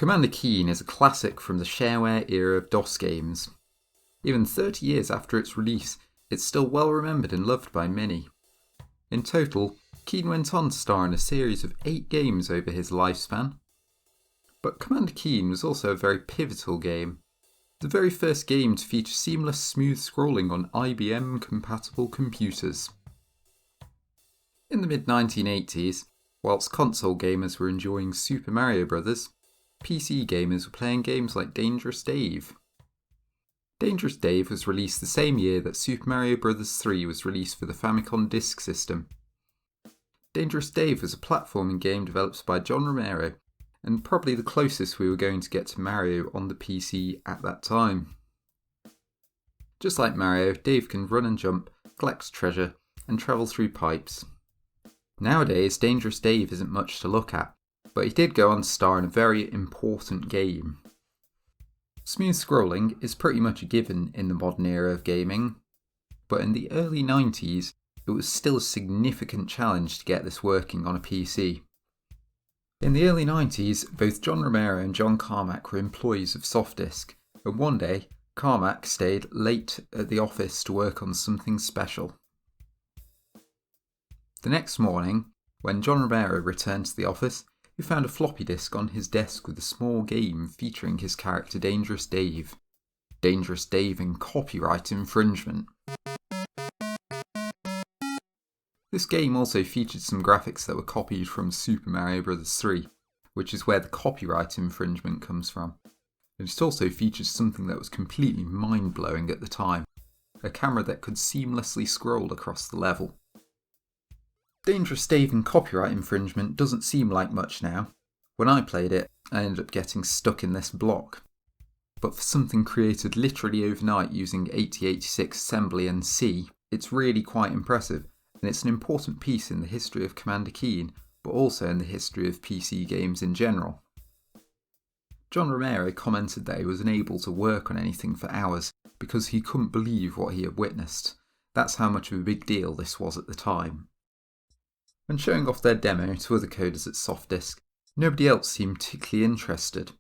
Commander Keen is a classic from the shareware era of DOS games. Even 30 years after its release, it's still well remembered and loved by many. In total, Keen went on to star in a series of 8 games over his lifespan. But Commander Keen was also a very pivotal game. The very first game to feature seamless smooth scrolling on IBM-compatible computers. In the mid-1980s, whilst console gamers were enjoying Super Mario Bros., PC gamers were playing games like Dangerous Dave. Dangerous Dave was released the same year that Super Mario Bros. 3 was released for the Famicom Disk System. Dangerous Dave was a platforming game developed by John Romero, and probably the closest we were going to get to Mario on the PC at that time. Just like Mario, Dave can run and jump, collect treasure, and travel through pipes. Nowadays, Dangerous Dave isn't much to look at, but he did go on to star in a very important game. Smooth scrolling is pretty much a given in the modern era of gaming, but in the early 90s, it was still a significant challenge to get this working on a PC. In the early 90s, both John Romero and John Carmack were employees of Softdisk, and one day, Carmack stayed late at the office to work on something special. The next morning, when John Romero returned to the office, he found a floppy disk on his desk with a small game featuring his character Dangerous Dave. Dangerous Dave in copyright infringement. This game also featured some graphics that were copied from Super Mario Bros. 3, which is where the copyright infringement comes from. And it also features something that was completely mind-blowing at the time, a camera that could seamlessly scroll across the level. Dangerous Dave in copyright infringement doesn't seem like much now. When I played it, I ended up getting stuck in this block. But for something created literally overnight using 8086 assembly and C, it's really quite impressive, and it's an important piece in the history of Commander Keen, but also in the history of PC games in general. John Romero commented that he was unable to work on anything for hours because he couldn't believe what he had witnessed. That's how much of a big deal this was at the time. When showing off their demo to other coders at Softdisk, nobody else seemed particularly interested,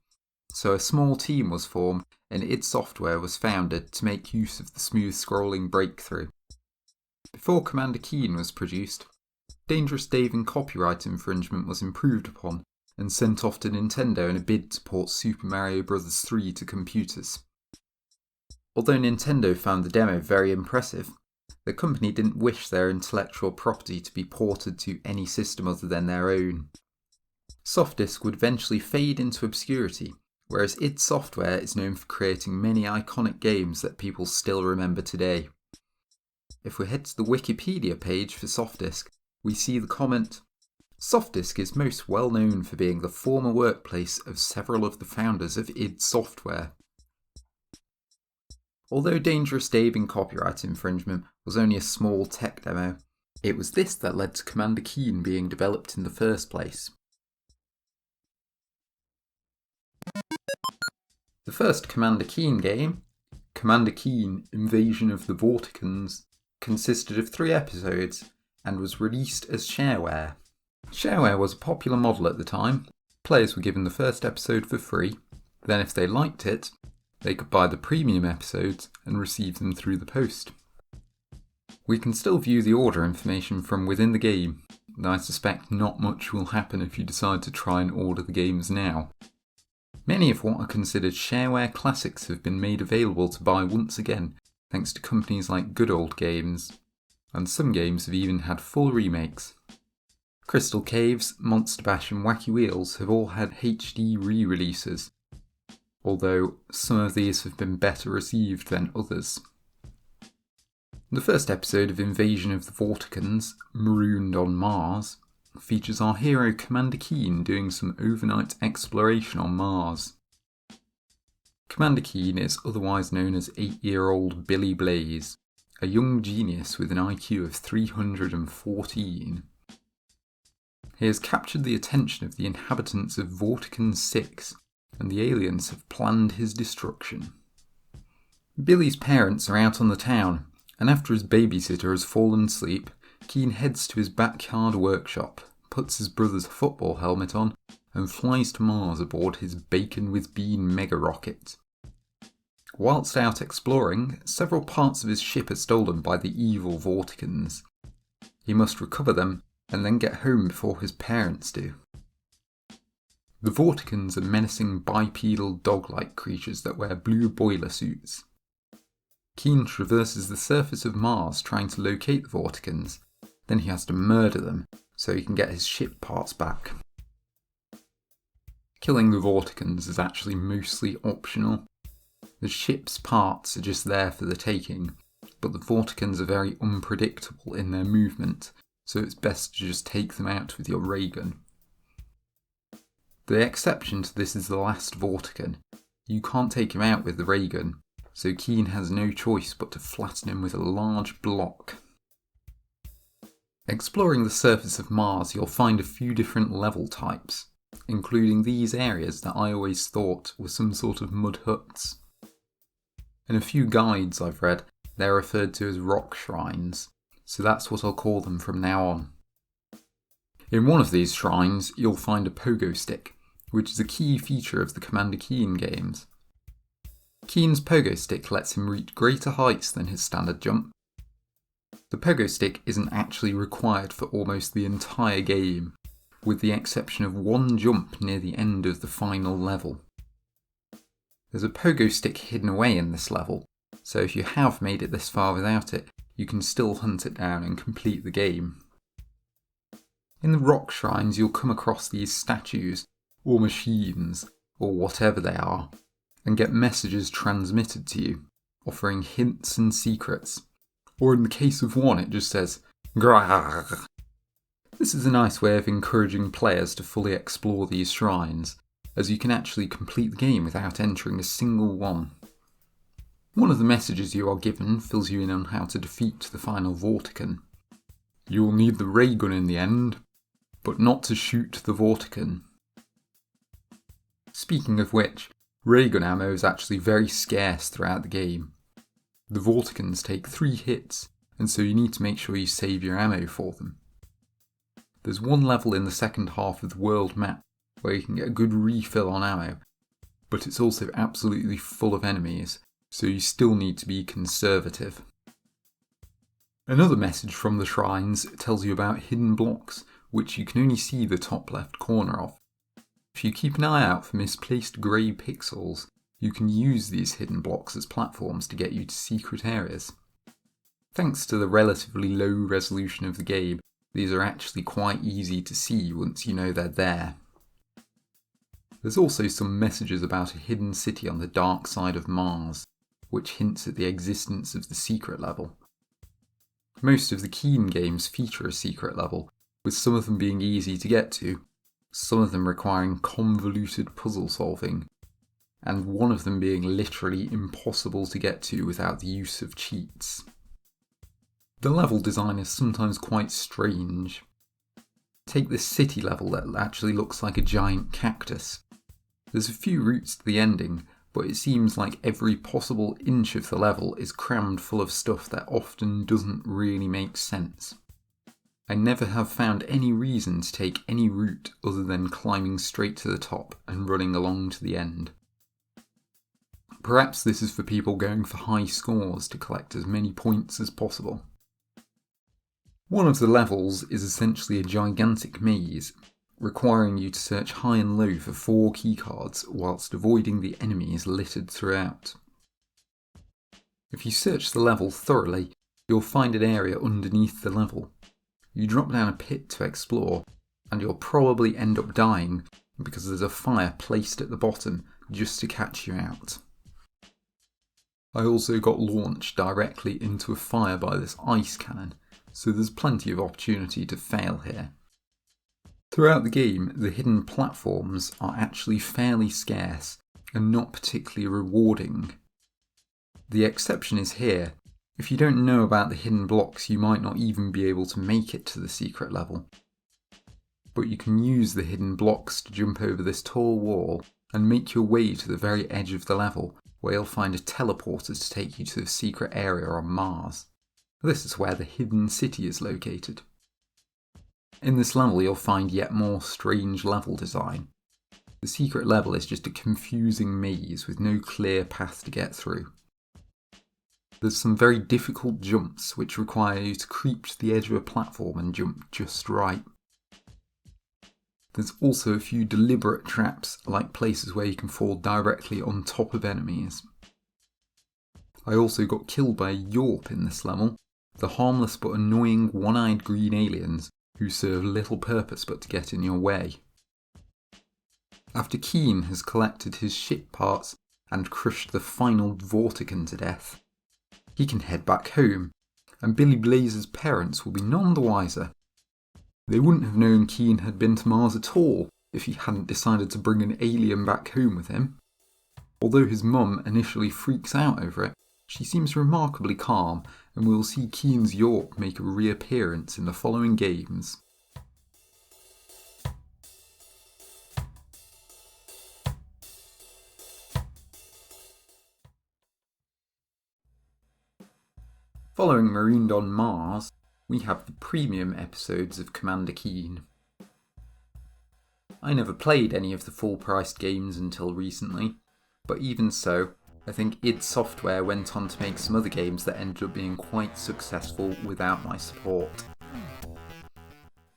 so a small team was formed and id Software was founded to make use of the smooth scrolling breakthrough. Before Commander Keen was produced, Dangerous Dave in copyright infringement was improved upon and sent off to Nintendo in a bid to port Super Mario Bros. 3 to computers. Although Nintendo found the demo very impressive, the company didn't wish their intellectual property to be ported to any system other than their own. Softdisk would eventually fade into obscurity, whereas id Software is known for creating many iconic games that people still remember today. If we head to the Wikipedia page for Softdisk, we see the comment, "Softdisk is most well known for being the former workplace of several of the founders of id Software." Although Dangerous Dave in copyright infringement was only a small tech demo, it was this that led to Commander Keen being developed in the first place. The first Commander Keen game, Commander Keen Invasion of the Vorticons, consisted of 3 episodes and was released as shareware. Shareware was a popular model at the time. Players were given the first episode for free, then if they liked it, they could buy the premium episodes and receive them through the post. We can still view the order information from within the game, and I suspect not much will happen if you decide to try and order the games now. Many of what are considered shareware classics have been made available to buy once again thanks to companies like Good Old Games, and some games have even had full remakes. Crystal Caves, Monster Bash and Wacky Wheels have all had HD re-releases, although some of these have been better received than others. The first episode of Invasion of the Vorticons, Marooned on Mars, features our hero Commander Keen doing some overnight exploration on Mars. Commander Keen is otherwise known as 8-year-old Billy Blaze, a young genius with an IQ of 314. He has captured the attention of the inhabitants of Vorticons 6, and the aliens have planned his destruction. Billy's parents are out on the town, and after his babysitter has fallen asleep, Keen heads to his backyard workshop, puts his brother's football helmet on, and flies to Mars aboard his bacon with bean mega rocket. Whilst out exploring, several parts of his ship are stolen by the evil Vorticons. He must recover them and then get home before his parents do. The Vorticons are menacing bipedal dog-like creatures that wear blue boiler suits. Keen traverses the surface of Mars trying to locate the Vorticons, then he has to murder them so he can get his ship parts back. Killing the Vorticons is actually mostly optional. The ship's parts are just there for the taking, but the Vorticons are very unpredictable in their movement, so it's best to just take them out with your ray gun. The exception to this is the last Vorticon. You can't take him out with the ray gun, so Keen has no choice but to flatten him with a large block. Exploring the surface of Mars, you'll find a few different level types, including these areas that I always thought were some sort of mud huts. In a few guides I've read, they're referred to as rock shrines, so that's what I'll call them from now on. In one of these shrines, you'll find a pogo stick, which is a key feature of the Commander Keen games. Keen's pogo stick lets him reach greater heights than his standard jump. The pogo stick isn't actually required for almost the entire game, with the exception of one jump near the end of the final level. There's a pogo stick hidden away in this level, so if you have made it this far without it, you can still hunt it down and complete the game. In the rock shrines you'll come across these statues, or machines, or whatever they are, and get messages transmitted to you, offering hints and secrets. Or in the case of one it just says, "Grrrr." This is a nice way of encouraging players to fully explore these shrines, as you can actually complete the game without entering a single one. One of the messages you are given fills you in on how to defeat the final Vorticon. You will need the ray gun in the end, but not to shoot the Vorticon. Speaking of which, ray gun ammo is actually very scarce throughout the game. The Vorticons take 3 hits, and so you need to make sure you save your ammo for them. There's one level in the second half of the world map where you can get a good refill on ammo, but it's also absolutely full of enemies, so you still need to be conservative. Another message from the shrines tells you about hidden blocks, which you can only see the top left corner of. If you keep an eye out for misplaced grey pixels, you can use these hidden blocks as platforms to get you to secret areas. Thanks to the relatively low resolution of the game, these are actually quite easy to see once you know they're there. There's also some messages about a hidden city on the dark side of Mars, which hints at the existence of the secret level. Most of the Keen games feature a secret level, with some of them being easy to get to, some of them requiring convoluted puzzle solving, and one of them being literally impossible to get to without the use of cheats. The level design is sometimes quite strange. Take this city level that actually looks like a giant cactus. There's a few routes to the ending, but it seems like every possible inch of the level is crammed full of stuff that often doesn't really make sense. I never have found any reason to take any route other than climbing straight to the top and running along to the end. Perhaps this is for people going for high scores to collect as many points as possible. One of the levels is essentially a gigantic maze, requiring you to search high and low for 4 keycards whilst avoiding the enemies littered throughout. If you search the level thoroughly, you'll find an area underneath the level. You drop down a pit to explore, and you'll probably end up dying because there's a fire placed at the bottom just to catch you out. I also got launched directly into a fire by this ice cannon, so there's plenty of opportunity to fail here. Throughout the game, the hidden platforms are actually fairly scarce and not particularly rewarding. The exception is here. If you don't know about the hidden blocks, you might not even be able to make it to the secret level. But you can use the hidden blocks to jump over this tall wall and make your way to the very edge of the level, where you'll find a teleporter to take you to the secret area on Mars. This is where the hidden city is located. In this level you'll find yet more strange level design, The secret level is just a confusing maze with no clear path to get through. There's some very difficult jumps which require you to creep to the edge of a platform and jump just right. There's also a few deliberate traps, like places where you can fall directly on top of enemies. I also got killed by a Yorp in this level, the harmless but annoying one-eyed green aliens who serve little purpose but to get in your way. After Keen has collected his ship parts and crushed the final Vorticon to death, he can head back home, and Billy Blazer's parents will be none the wiser. They wouldn't have known Keen had been to Mars at all if he hadn't decided to bring an alien back home with him. Although his mum initially freaks out over it, she seems remarkably calm, and we will see Keen's York make a reappearance in the following games. Following Marooned on Mars, we have the premium episodes of Commander Keen. I never played any of the full-priced games until recently, but even so, I think id Software went on to make some other games that ended up being quite successful without my support.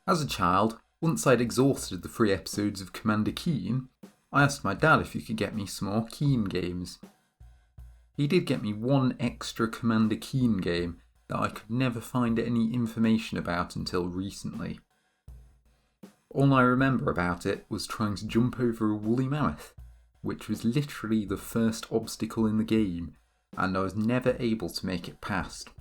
As a child, once I'd exhausted the free episodes of Commander Keen, I asked my dad if he could get me some more Keen games. He did get me one extra Commander Keen game that I could never find any information about until recently. All I remember about it was trying to jump over a woolly mammoth, which was literally the first obstacle in the game, and I was never able to make it past.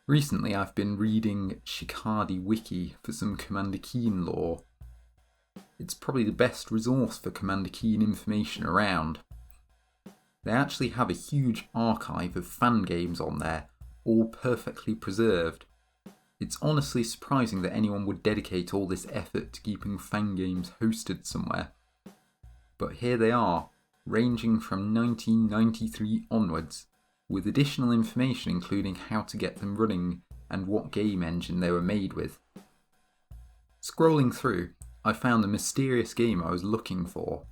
Recently I've been reading Shikadi Wiki for some Commander Keen lore. It's probably the best resource for Commander Keen information around. They actually have a huge archive of fan games on there, all perfectly preserved. It's honestly surprising that anyone would dedicate all this effort to keeping fan games hosted somewhere. But here they are, ranging from 1993 onwards, with additional information including how to get them running and what game engine they were made with. Scrolling through, I found the mysterious game I was looking for.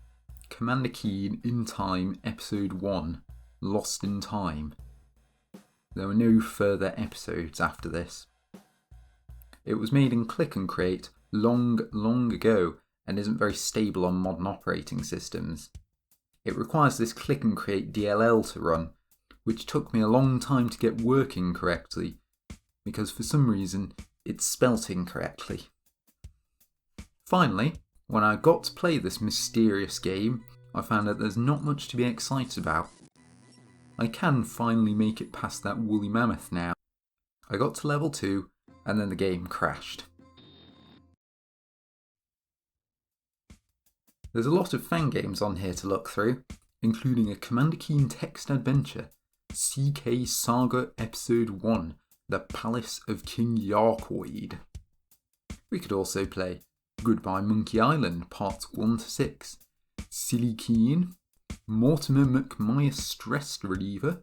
Commander Keen In Time Episode 1, Lost in Time. There were no further episodes after this. It was made in Click and Create long ago and isn't very stable on modern operating systems. It requires this Click and Create DLL to run, which took me a long time to get working correctly, because for some reason it's spelt incorrectly. Finally, when I got to play this mysterious game, I found that there's not much to be excited about. I can finally make it past that woolly mammoth now. I got to level 2, and then the game crashed. There's a lot of fan games on here to look through, including a Commander Keen text adventure, CK Saga Episode 1, The Palace of King Yarkoid. We could also play Goodbye Monkey Island Parts 1 to 6, Silly Keen, Mortimer McMyers Stress Reliever,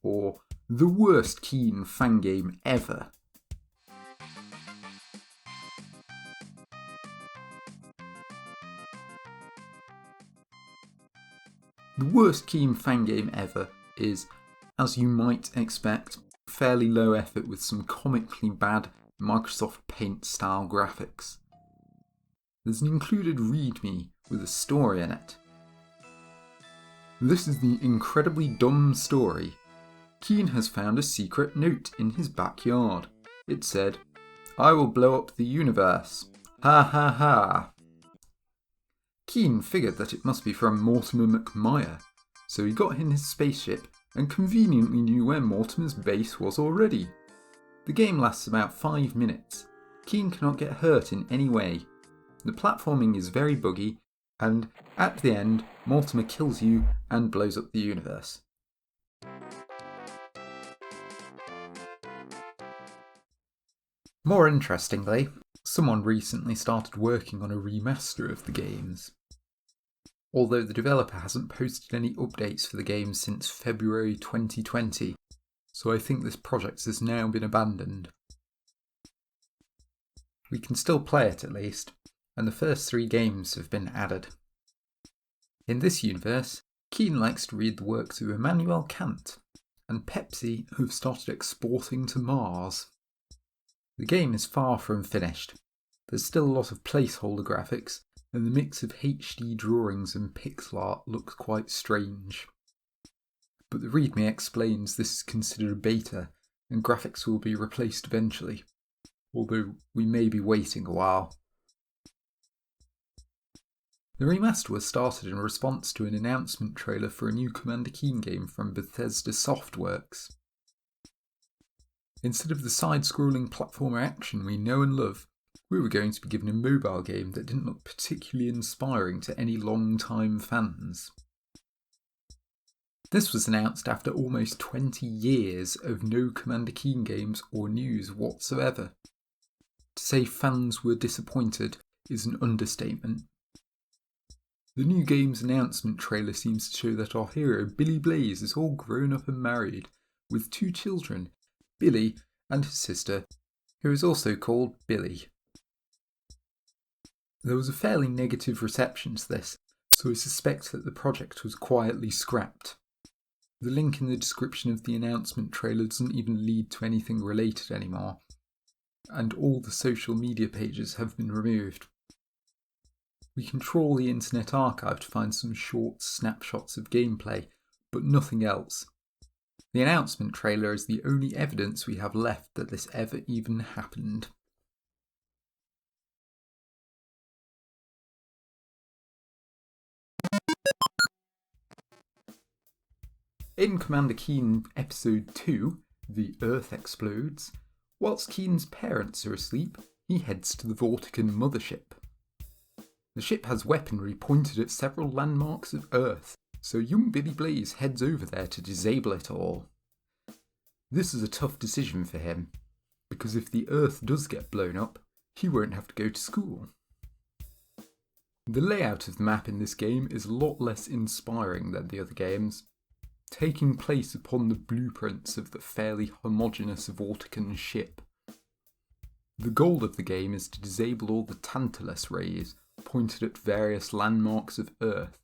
or The Worst Keen Fan Game Ever. The Worst Keen Fan Game Ever is, as you might expect, fairly low effort with some comically bad Microsoft Paint style graphics. There's an included README with a story in it. This is the incredibly dumb story. Keen has found a secret note in his backyard. It said, "I will blow up the universe. Ha ha ha." Keen figured that it must be from Mortimer McMyers, so he got in his spaceship and conveniently knew where Mortimer's base was already. The game lasts about 5 minutes. Keen cannot get hurt in any way. The platforming is very buggy, and at the end, Mortimer kills you and blows up the universe. More interestingly, someone recently started working on a remaster of the games. Although the developer hasn't posted any updates for the game since February 2020, so I think this project has now been abandoned. We can still play it at least, and the first 3 games have been added. In this universe, Keen likes to read the works of Immanuel Kant, and Pepsi have started exporting to Mars. The game is far from finished. There's still a lot of placeholder graphics, and the mix of HD drawings and pixel art looks quite strange. But the README explains this is considered a beta, and graphics will be replaced eventually, although we may be waiting a while. The remaster was started in response to an announcement trailer for a new Commander Keen game from Bethesda Softworks. Instead of the side-scrolling platformer action we know and love, we were going to be given a mobile game that didn't look particularly inspiring to any long-time fans. This was announced after almost 20 years of no Commander Keen games or news whatsoever. To say fans were disappointed is an understatement. The new game's announcement trailer seems to show that our hero Billy Blaze is all grown up and married, with 2 children, Billy and his sister, who is also called Billy. There was a fairly negative reception to this, so I suspect that the project was quietly scrapped. The link in the description of the announcement trailer doesn't even lead to anything related anymore, and all the social media pages have been removed. We can trawl the Internet Archive to find some short snapshots of gameplay, but nothing else. The announcement trailer is the only evidence we have left that this ever even happened. In Commander Keen Episode 2, The Earth Explodes, whilst Keen's parents are asleep, he heads to the Vorticon mothership. The ship has weaponry pointed at several landmarks of Earth, so young Billy Blaze heads over there to disable it all. This is a tough decision for him, because if the Earth does get blown up, he won't have to go to school. The layout of the map in this game is a lot less inspiring than the other games, taking place upon the blueprints of the fairly homogeneous Vorticon ship. The goal of the game is to disable all the Tantalus rays pointed at various landmarks of Earth.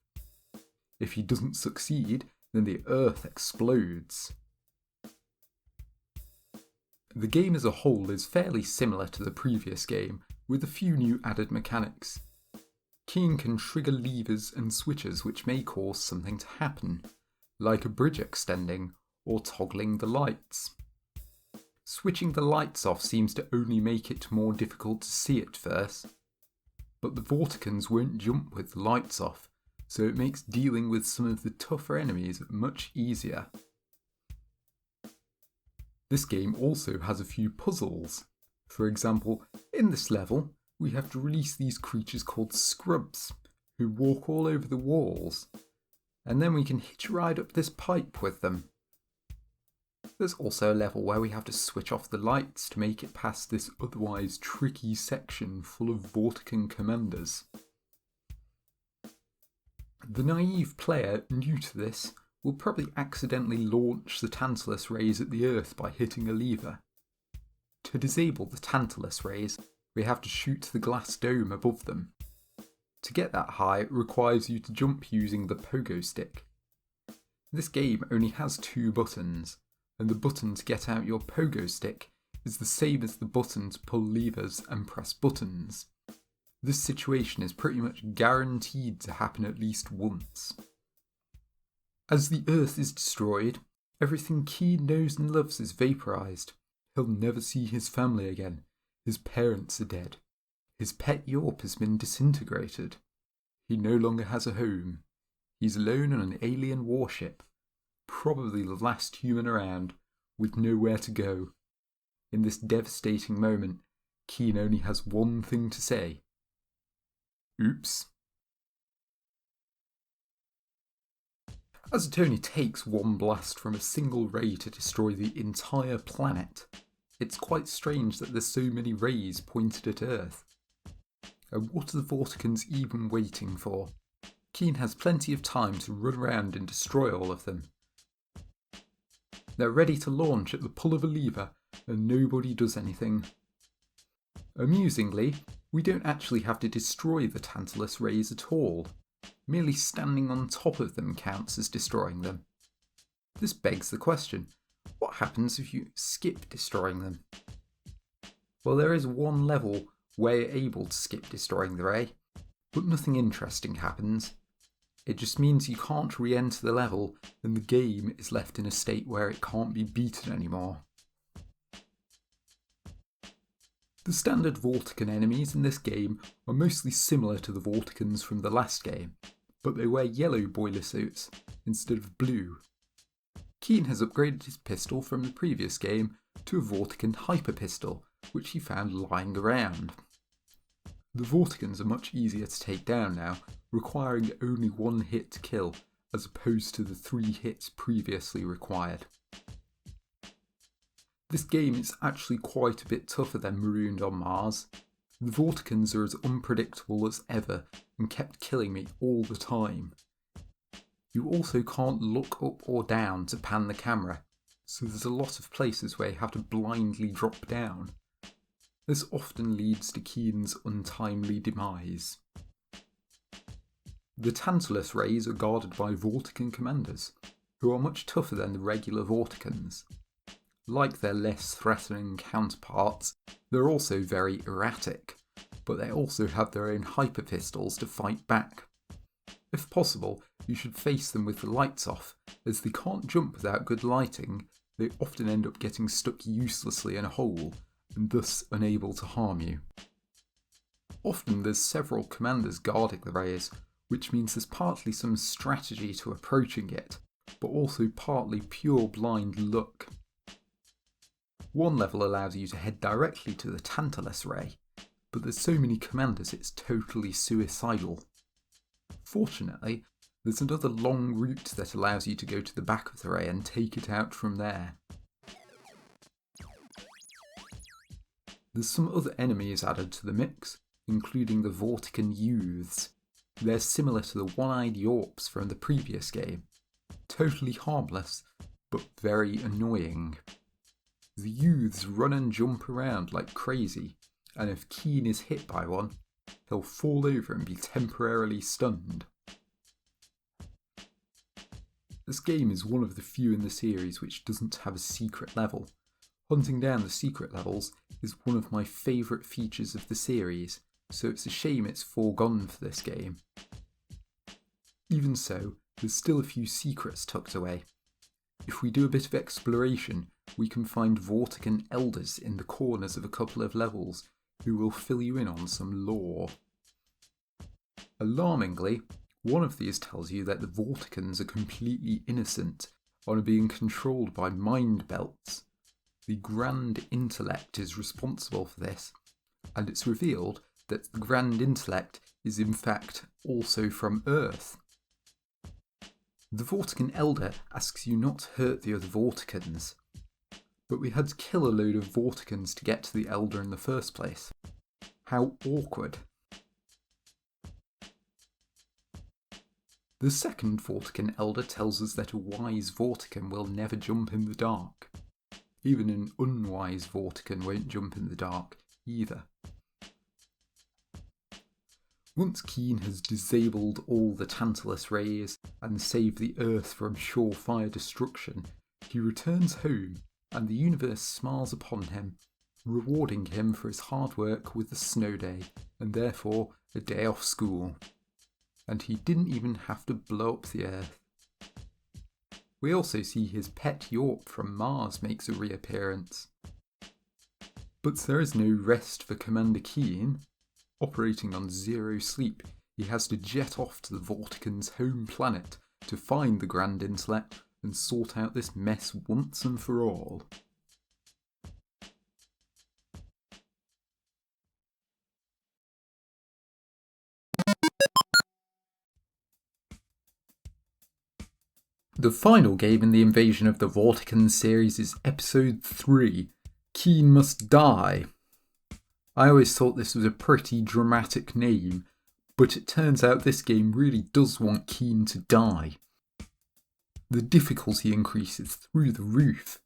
If he doesn't succeed, then the Earth explodes. The game as a whole is fairly similar to the previous game, with a few new added mechanics. Keen can trigger levers and switches which may cause something to happen, like a bridge extending or toggling the lights. Switching the lights off seems to only make it more difficult to see at first, but the Vorticons won't jump with the lights off, so it makes dealing with some of the tougher enemies much easier. This game also has a few puzzles. For example, in this level, we have to release these creatures called scrubs, who walk all over the walls, and then we can hitch a ride up this pipe with them. There's also a level where we have to switch off the lights to make it past this otherwise tricky section full of Vorticon commanders. The naive player new to this will probably accidentally launch the Tantalus rays at the Earth by hitting a lever. To disable the Tantalus rays, we have to shoot the glass dome above them. To get that high, it requires you to jump using the pogo stick. This game only has 2 buttons, and the button to get out your pogo stick is the same as the button to pull levers and press buttons. This situation is pretty much guaranteed to happen at least once. As the Earth is destroyed, everything Keen knows and loves is vaporised. He'll never see his family again. His parents are dead. His pet Yorp has been disintegrated. He no longer has a home. He's alone on an alien warship, probably the last human around, with nowhere to go. In this devastating moment, Keen only has one thing to say. Oops. As it only takes one blast from a single ray to destroy the entire planet, it's quite strange that there's so many rays pointed at Earth. And what are the Vorticons even waiting for? Keen has plenty of time to run around and destroy all of them. They're ready to launch at the pull of a lever, and nobody does anything. Amusingly, we don't actually have to destroy the Tantalus rays at all. Merely standing on top of them counts as destroying them. This begs the question, what happens if you skip destroying them? Well, there is one level where you're able to skip destroying the ray, but nothing interesting happens. It just means you can't re-enter the level and the game is left in a state where it can't be beaten anymore. The standard Vorticon enemies in this game are mostly similar to the Vorticons from the last game, but they wear yellow boiler suits instead of blue. Keen has upgraded his pistol from the previous game to a Vorticon hyper pistol, which he found lying around. The Vorticons are much easier to take down now, requiring only one hit to kill, as opposed to the 3 hits previously required. This game is actually quite a bit tougher than Marooned on Mars. The Vorticons are as unpredictable as ever and kept killing me all the time. You also can't look up or down to pan the camera, so there's a lot of places where you have to blindly drop down. This often leads to Keen's untimely demise. The Tantalus rays are guarded by Vorticon commanders, who are much tougher than the regular Vorticons. Like their less threatening counterparts, they're also very erratic, but they also have their own hyper pistols to fight back. If possible, you should face them with the lights off, as they can't jump without good lighting. They often end up getting stuck uselessly in a hole, and thus unable to harm you. Often there's several commanders guarding the rays, which means there's partly some strategy to approaching it, but also partly pure blind luck. One level allows you to head directly to the Tantalus ray, but there's so many commanders it's totally suicidal. Fortunately, there's another long route that allows you to go to the back of the ray and take it out from there. There's some other enemies added to the mix, including the Vorticon youths. They're similar to the one-eyed Yorps from the previous game. Totally harmless, but very annoying. The youths run and jump around like crazy, and if Keen is hit by one, he'll fall over and be temporarily stunned. This game is one of the few in the series which doesn't have a secret level. Hunting down the secret levels is one of my favourite features of the series, so it's a shame it's foregone for this game. Even so, there's still a few secrets tucked away. If we do a bit of exploration, we can find Vorticon elders in the corners of a couple of levels who will fill you in on some lore. Alarmingly, one of these tells you that the Vorticons are completely innocent and are being controlled by mind belts. The Grand Intellect is responsible for this, and it's revealed that the Grand Intellect is in fact also from Earth. The Vorticon Elder asks you not to hurt the other Vorticons, but we had to kill a load of Vorticons to get to the Elder in the first place. How awkward. The second Vorticon Elder tells us that a wise Vorticon will never jump in the dark. Even an unwise Vorticon won't jump in the dark either. Once Keen has disabled all the Tantalus rays and saved the Earth from surefire destruction, he returns home and the universe smiles upon him, rewarding him for his hard work with the snow day and therefore a day off school. And he didn't even have to blow up the Earth. We also see his pet Yorp from Mars makes a reappearance. But there is no rest for Commander Keen. Operating on zero sleep, he has to jet off to the Vorticon's home planet to find the Grand Intellect and sort out this mess once and for all. The final game in the Invasion of the Vorticons series is Episode 3, Keen Must Die. I always thought this was a pretty dramatic name, but it turns out this game really does want Keen to die. The difficulty increases through the roof.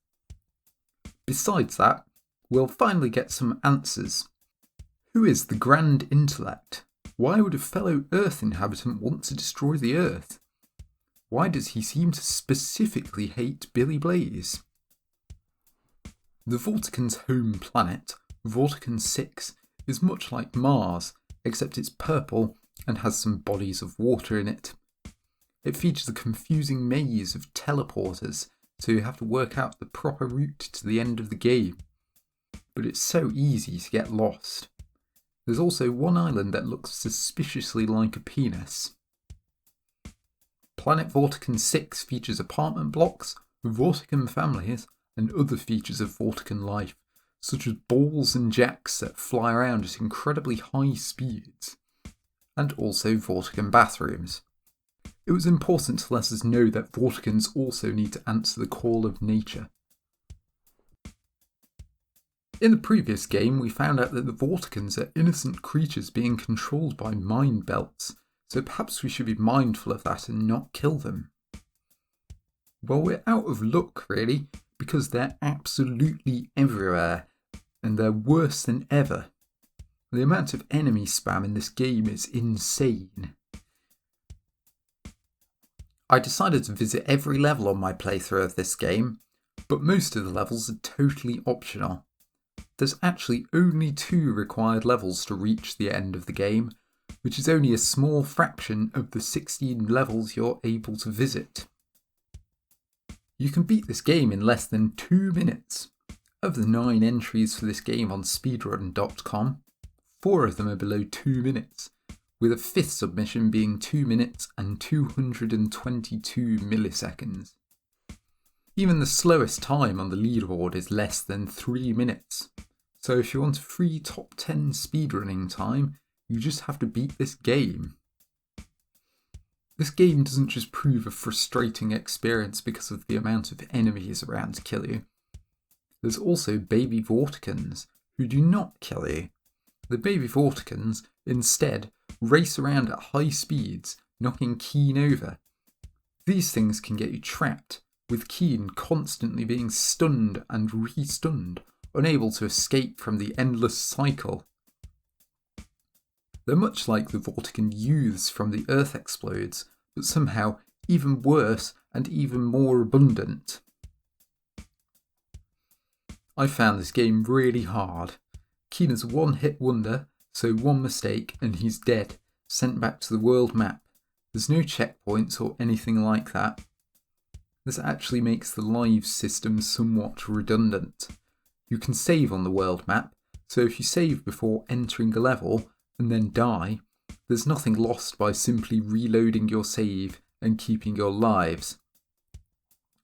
Besides that, we'll finally get some answers. Who is the Grand Intellect? Why would a fellow Earth inhabitant want to destroy the Earth? Why does he seem to specifically hate Billy Blaze? The Vorticons' home planet, Vorticon 6, is much like Mars, except it's purple and has some bodies of water in it. It features a confusing maze of teleporters, so you have to work out the proper route to the end of the game. But it's so easy to get lost. There's also one island that looks suspiciously like a penis. Planet Vorticon 6 features apartment blocks, Vorticon families, and other features of Vorticon life, such as balls and jacks that fly around at incredibly high speeds, and also Vorticon bathrooms. It was important to let us know that Vorticons also need to answer the call of nature. In the previous game, we found out that the Vorticons are innocent creatures being controlled by mind belts, so perhaps we should be mindful of that and not kill them. Well, we're out of luck, really, because they're absolutely everywhere, and they're worse than ever. The amount of enemy spam in this game is insane. I decided to visit every level on my playthrough of this game, but most of the levels are totally optional. There's actually only 2 required levels to reach the end of the game, which is only a small fraction of the 16 levels you're able to visit. You can beat this game in less than 2 minutes. Of the 9 entries for this game on speedrun.com, 4 of them are below 2 minutes, with a 5th submission being 2 minutes and 222 milliseconds. Even the slowest time on the leaderboard is less than 3 minutes. So if you want a free top 10 speedrunning time, you just have to beat this game. This game doesn't just prove a frustrating experience because of the amount of enemies around to kill you. There's also baby Vorticons, who do not kill you. The baby Vorticons, instead, race around at high speeds, knocking Keen over. These things can get you trapped, with Keen constantly being stunned and re-stunned, unable to escape from the endless cycle. They're much like the Vorticon youths from The Earth Explodes, but somehow even worse and even more abundant. I found this game really hard. Keen is a one-hit wonder, so one mistake and he's dead, sent back to the world map. There's no checkpoints or anything like that. This actually makes the live system somewhat redundant. You can save on the world map, so if you save before entering a level and then die, there's nothing lost by simply reloading your save and keeping your lives.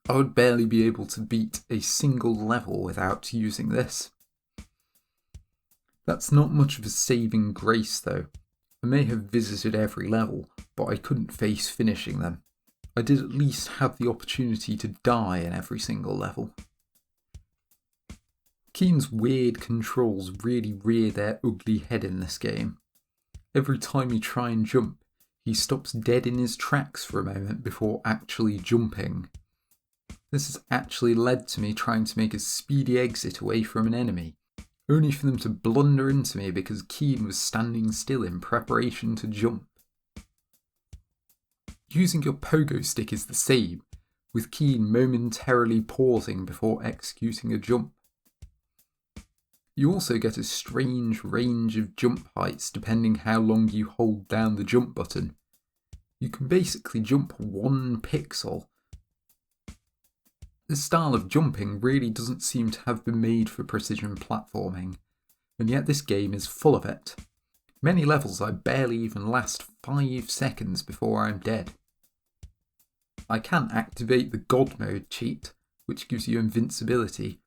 I would barely be able to beat a single level without using this. That's not much of a saving grace though. I may have visited every level, but I couldn't face finishing them. I did at least have the opportunity to die in every single level. Keen's weird controls really rear their ugly head in this game. Every time you try and jump, he stops dead in his tracks for a moment before actually jumping. This has actually led to me trying to make a speedy exit away from an enemy, only for them to blunder into me because Keen was standing still in preparation to jump. Using your pogo stick is the same, with Keen momentarily pausing before executing a jump. You also get a strange range of jump heights depending how long you hold down the jump button. You can basically jump 1 pixel. This style of jumping really doesn't seem to have been made for precision platforming, and yet this game is full of it. Many levels I barely even last 5 seconds before I'm dead. I can activate the God mode cheat, which gives you invincibility,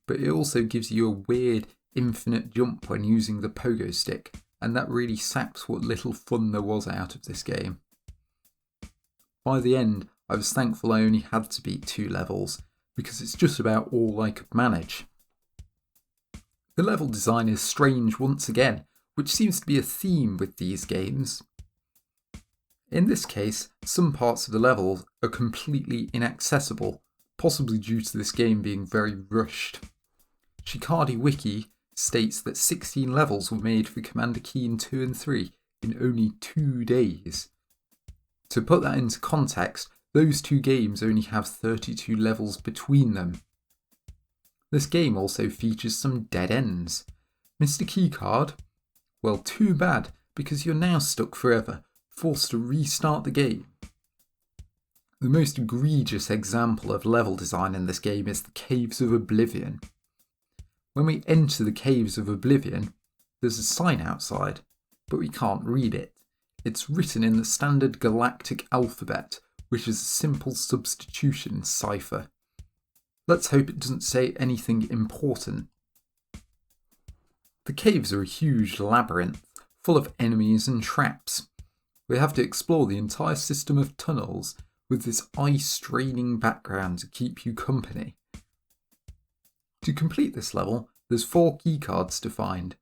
but it also gives you a weird infinite jump when using the pogo stick, and that really saps what little fun there was out of this game. By the end, I was thankful I only had to beat 2 levels, because it's just about all I could manage. The level design is strange once again, which seems to be a theme with these games. In this case, some parts of the level are completely inaccessible, possibly due to this game being very rushed. Shikadi Wiki states that 16 levels were made for Commander Keen 2 and 3 in only 2 days. To put that into context, those 2 games only have 32 levels between them. This game also features some dead ends. Mr. Keycard? Well, too bad, because you're now stuck forever, forced to restart the game. The most egregious example of level design in this game is the Caves of Oblivion. When we enter the Caves of Oblivion, there's a sign outside, but we can't read it. It's written in the standard galactic alphabet, which is a simple substitution cipher. Let's hope it doesn't say anything important. The caves are a huge labyrinth, full of enemies and traps. We have to explore the entire system of tunnels, with this eye-straining background to keep you company. To complete this level, there's 4 keycards to find,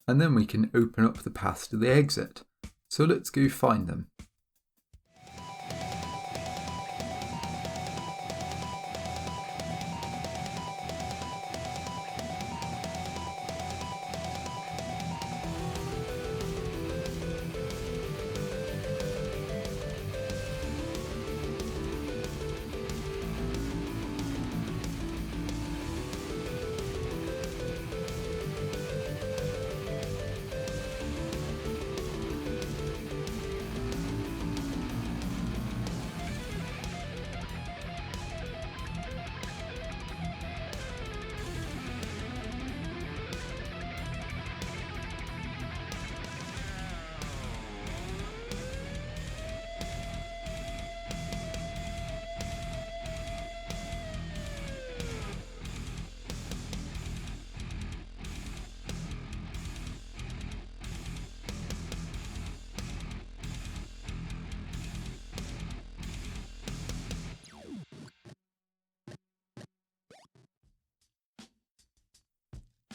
and then we can open up the path to the exit. So let's go find them.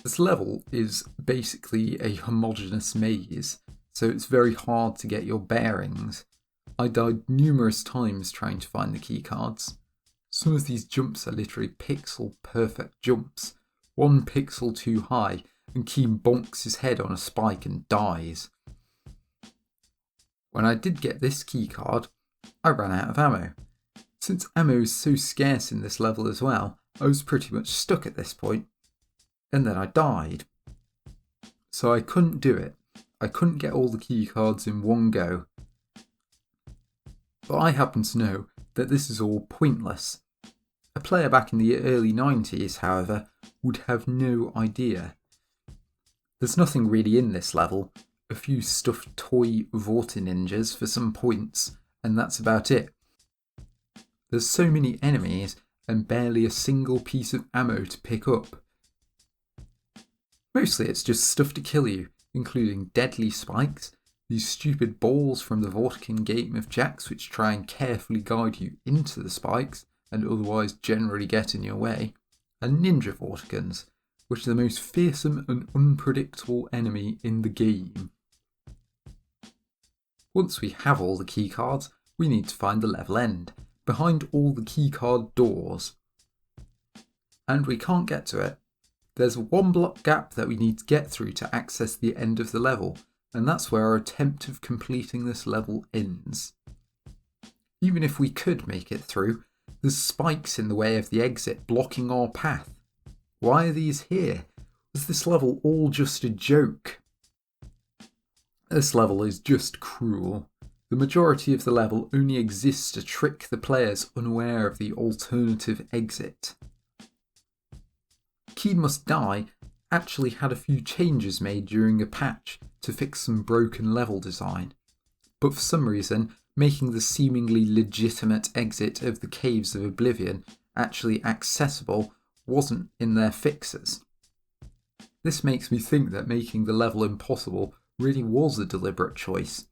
This level is basically a homogeneous maze, so it's very hard to get your bearings. I died numerous times trying to find the keycards. Some of these jumps are literally pixel perfect jumps. 1 pixel too high and Key bonks his head on a spike and dies. When I did get this keycard, I ran out of ammo. Since ammo is so scarce in this level as well, I was pretty much stuck at this point. And then I died. So I couldn't do it. I couldn't get all the keycards in one go. But I happen to know that this is all pointless. A player back in the early 90s, however, would have no idea. There's nothing really in this level, a few stuffed toy Vorticons ninjas for some points, and that's about it. There's so many enemies and barely a single piece of ammo to pick up. Mostly it's just stuff to kill you, including deadly spikes, these stupid balls from the Vorticon game of jacks which try and carefully guide you into the spikes and otherwise generally get in your way, and ninja Vorticons, which are the most fearsome and unpredictable enemy in the game. Once we have all the keycards, we need to find the level end, behind all the keycard doors. And we can't get to it. There's a 1 block gap that we need to get through to access the end of the level, and that's where our attempt of completing this level ends. Even if we could make it through, there's spikes in the way of the exit blocking our path. Why are these here? Was this level all just a joke? This level is just cruel. The majority of the level only exists to trick the players unaware of the alternative exit. Keen Must Die actually had a few changes made during a patch to fix some broken level design, but for some reason making the seemingly legitimate exit of the Caves of Oblivion actually accessible wasn't in their fixes. This makes me think that making the level impossible really was a deliberate choice.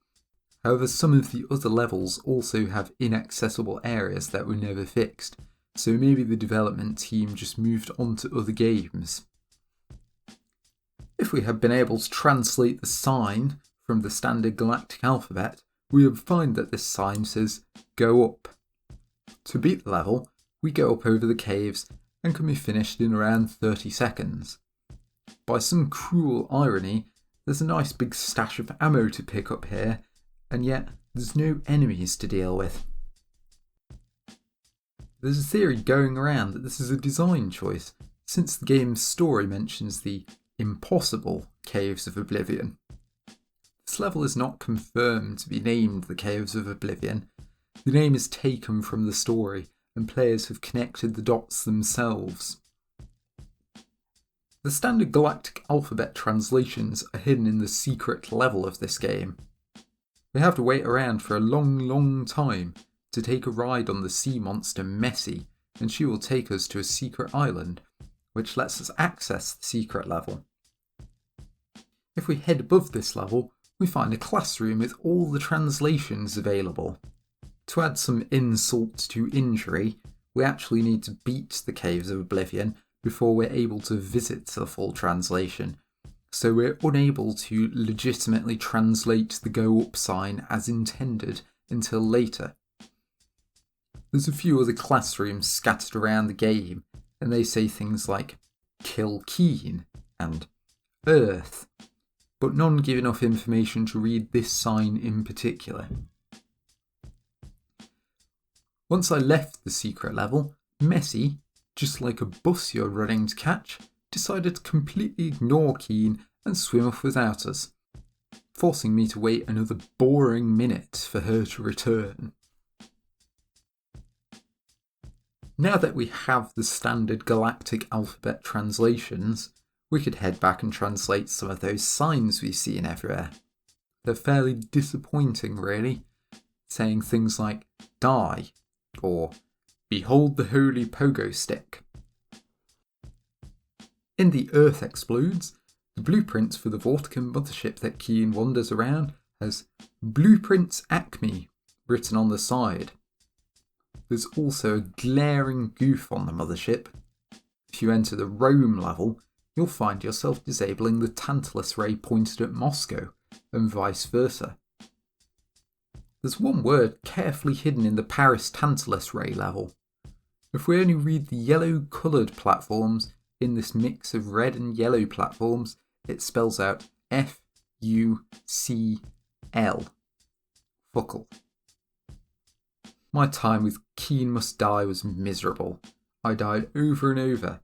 However, some of the other levels also have inaccessible areas that were never fixed, so maybe the development team just moved on to other games. If we had been able to translate the sign from the standard galactic alphabet, we would find that this sign says, "Go up." To beat the level, we go up over the caves and can be finished in around 30 seconds. By some cruel irony, There's a nice big stash of ammo to pick up here, and yet there's no enemies to deal with. There's a theory going around that this is a design choice, since the game's story mentions the impossible Caves of Oblivion. This level is not confirmed to be named the Caves of Oblivion. The name is taken from the story, and players have connected the dots themselves. The standard galactic alphabet translations are hidden in the secret level of this game. We have to wait around for a long time to take a ride on the sea monster Messi, and she will take us to a secret island, which lets us access the secret level. If we head above this level, we find a classroom with all the translations available. To add some insult to injury, we actually need to beat the Caves of Oblivion before we're able to visit the full translation, so we're unable to legitimately translate the go up sign as intended until later. There's a few other classrooms scattered around the game, and they say things like kill Keen and Earth, but none give enough information to read this sign in particular. Once I left the secret level, Messi, just like a bus you're running to catch, decided to completely ignore Keen and swim off without us, forcing me to wait another boring minute for her to return. Now that we have the standard galactic alphabet translations, we could head back and translate some of those signs we've seen everywhere. They're fairly disappointing, really, saying things like die or behold the holy pogo stick. In the Earth Explodes, the blueprints for the Vorticon mothership that Keen wanders around has Blueprints Acme written on the side. There's also a glaring goof on the mothership. If you enter the Rome level, you'll find yourself disabling the Tantalus ray pointed at Moscow, and vice versa. There's one word carefully hidden in the Paris Tantalus ray level. If we only read the yellow coloured platforms in this mix of red and yellow platforms, it spells out F-U-C-L. Fuckle. My time with Keen Must Die was miserable. I died over and over.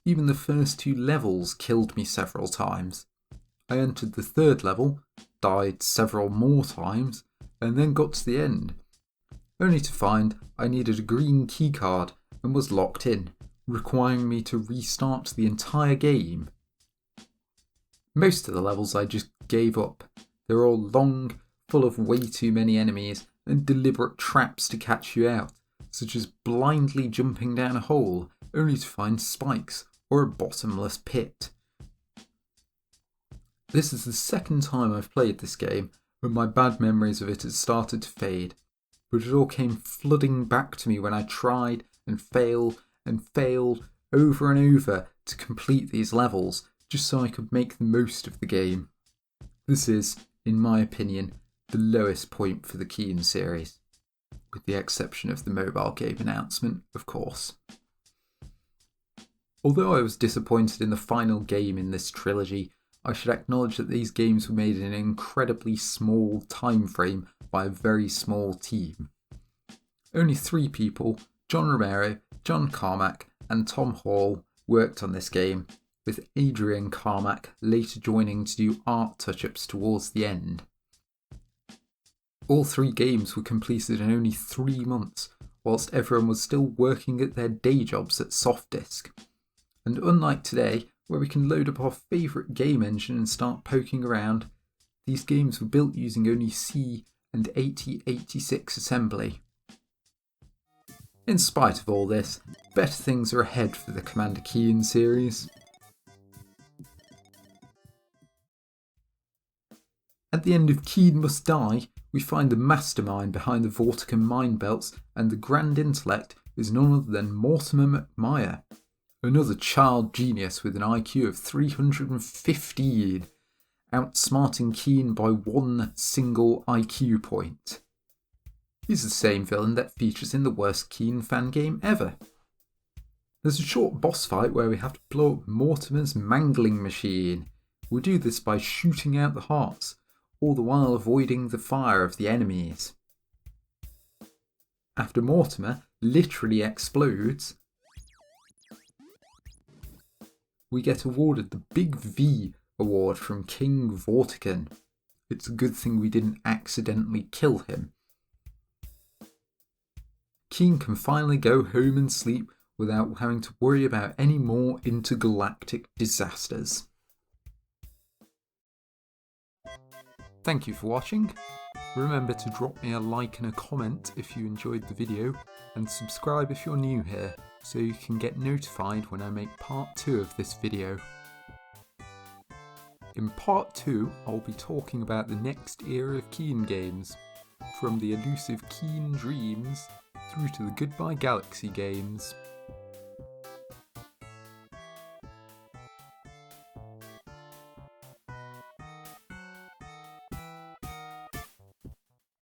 Even the first 2 levels killed me several times. I entered the 3rd level, died several more times, and then got to the end, only to find I needed a green keycard and was locked in, requiring me to restart the entire game. Most of the levels I just gave up. They're all long, full of way too many enemies and deliberate traps to catch you out, such as blindly jumping down a hole only to find spikes or a bottomless pit. This is the 2nd time I've played this game, and my bad memories of it had started to fade, but it all came flooding back to me when I tried and failed over and over to complete these levels, just so I could make the most of the game. This is, in my opinion, the lowest point for the Keen series, with the exception of the mobile game announcement, of course. Although I was disappointed in the final game in this trilogy, I should acknowledge that these games were made in an incredibly small time frame by a very small team. Only 3 people, John Romero, John Carmack and Tom Hall, worked on this game, with Adrian Carmack later joining to do art touch-ups towards the end. All 3 games were completed in only 3 months, whilst everyone was still working at their day jobs at Softdisk. And unlike today, where we can load up our favourite game engine and start poking around, these games were built using only C and 8086 assembly. In spite of all this, better things are ahead for the Commander Keen series. At the end of Keen Must Die, we find the mastermind behind the Vorticon mind belts, and the grand intellect is none other than Mortimer McMire, another child genius with an IQ of 315, outsmarting Keen by 1 single IQ point. He's the same villain that features in the worst Keen fan game ever. There's a short boss fight where we have to blow up Mortimer's mangling machine, We'll do this by shooting out the hearts, all the while avoiding the fire of the enemies. After Mortimer literally explodes, we get awarded the Big V award from King Vorticon. It's a good thing we didn't accidentally kill him. Keen can finally go home and sleep without having to worry about any more intergalactic disasters. Thank you for watching. Remember to drop me a like and a comment if you enjoyed the video, and subscribe if you're new here so you can get notified when I make part 2 of this video. In part 2 I'll be talking about the next era of Keen games, from the elusive Keen Dreams through to the Goodbye Galaxy games.